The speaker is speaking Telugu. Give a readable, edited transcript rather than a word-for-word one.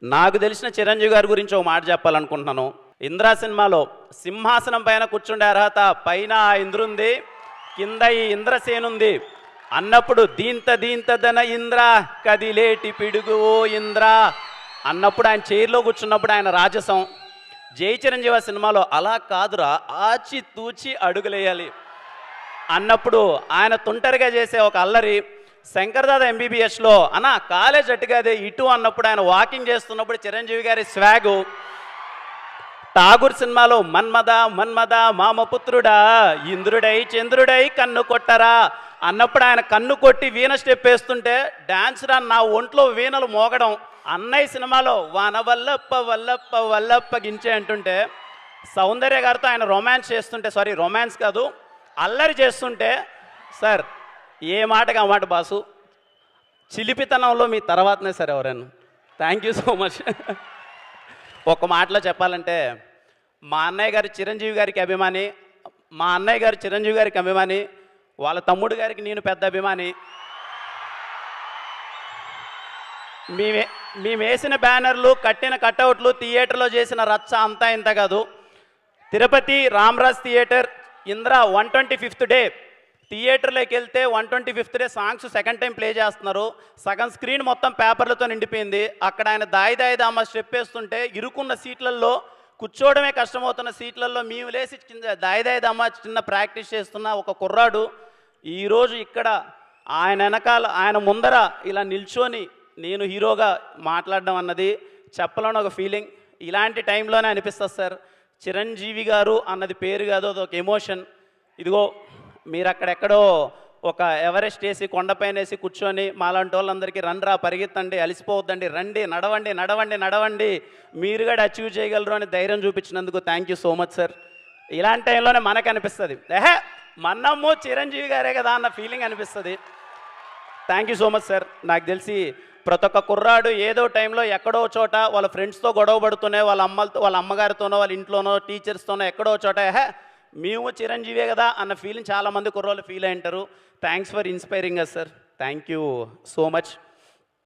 నాకు తెలిసిన చిరంజీవి గారి గురించి ఒక మాట చెప్పాలనుకుంటున్నాను. ఇంద్రా సినిమాలో సింహాసనం పైన కూర్చుండే అర్హత పైన ఇంద్రుంది, కింద ఈ ఇంద్రసేనుంది అన్నప్పుడు దీంతదన ఇంద్ర కదిలేటి పిడుగు ఓ ఇంద్ర అన్నప్పుడు ఆయన చైర్లో కూర్చున్నప్పుడు ఆయన రాజసం. జై చిరంజీవి సినిమాలో అలా కాదురా ఆచి తూచి అడుగులేయాలి అన్నప్పుడు ఆయన తుంటరిగా చేసే ఒక అల్లరి. శంకర్దాద ఎంబీబీఎస్లో అన్న కాలేజ్ అట్టుగాదే ఇటు అన్నప్పుడు ఆయన వాకింగ్ చేస్తున్నప్పుడు చిరంజీవి గారి స్వాగు. ఠాగూర్ సినిమాలో మన్మద మన్మద మామపుత్రుడా ఇంద్రుడై చంద్రుడై కన్ను కొట్టరా అన్నప్పుడు ఆయన కన్ను కొట్టి వీణ స్టెప్ వేస్తుంటే డాన్స్ రా నా ఒంట్లో వీణలు మోగడం. అన్నయ్య సినిమాలో వాన వల్లప్ప వల్లప్ప వల్లప్ప గించే అంటుంటే సౌందర్య గారితో ఆయన రొమాన్స్ కాదు అల్లరి చేస్తుంటే సార్ ఏ మాటగా ఆ మాట బాసు చిలిపితనంలో మీ తర్వాతనే సార్ ఎవరైనా. Thank you so much. ఒక మాటలో చెప్పాలంటే మా అన్నయ్య గారు చిరంజీవి గారికి అభిమాని, వాళ్ళ తమ్ముడు గారికి నేను పెద్ద అభిమాని. మేము వేసిన బ్యానర్లు, కట్టిన కట్అవుట్లు, థియేటర్లో చేసిన రచ్చ అంతా ఇంత కాదు. Tirupati Ramaraj theatre Indra 125th day థియేటర్లోకి వెళ్తే 125th day songs second time play చేస్తున్నారు. సగం స్క్రీన్ మొత్తం పేపర్లతో నిండిపోయింది. అక్కడ ఆయన దాయి దామ స్టెప్ వేస్తుంటే ఇరుకున్న సీట్లలో కూర్చోవడమే కష్టమవుతున్న సీట్లలో మేము లేసి దాయి దామ చిన్న ప్రాక్టీస్ చేస్తున్న ఒక కుర్రాడు ఈరోజు ఇక్కడ ఆయన వెనకాల ఆయన ముందర ఇలా నిల్చొని నేను హీరోగా మాట్లాడడం అన్నది చెప్పలేని ఒక ఫీలింగ్. ఇలాంటి టైంలోనే అనిపిస్తుంది సార్ చిరంజీవి గారు అన్నది పేరు కాదు, అదొక ఎమోషన్. ఇదిగో మీరు అక్కడెక్కడో ఒక ఎవరెస్ట్ వేసి కొండపైన వేసి కూర్చొని మాలాంటి వాళ్ళందరికీ రండ్రా పరిగెత్తండి అలసిపోవద్దండి రండి నడవండి మీరు కూడా అచీవ్ చేయగలరు అని ధైర్యం చూపించినందుకు thank you so much sir. ఇలాంటి టైంలోనే మనకు అనిపిస్తుంది మన్నమ్ము చిరంజీవి గారే కదా అన్న ఫీలింగ్ అనిపిస్తుంది. Thank you so much sir. నాకు తెలిసి ప్రతి ఒక్క కుర్రాడు ఏదో టైంలో ఎక్కడో చోట వాళ్ళ ఫ్రెండ్స్తో గొడవ పడుతూనే వాళ్ళ అమ్మగారితోనో వాళ్ళ ఇంట్లోనో టీచర్స్తోనో ఎక్కడో చోట మేము చిరంజీవే కదా అన్న ఫీలింగ్ చాలామంది కుర్రోళ్ళు ఫీల్ అయి ఉంటారు. Thanks for inspiring us sir. Thank you so much.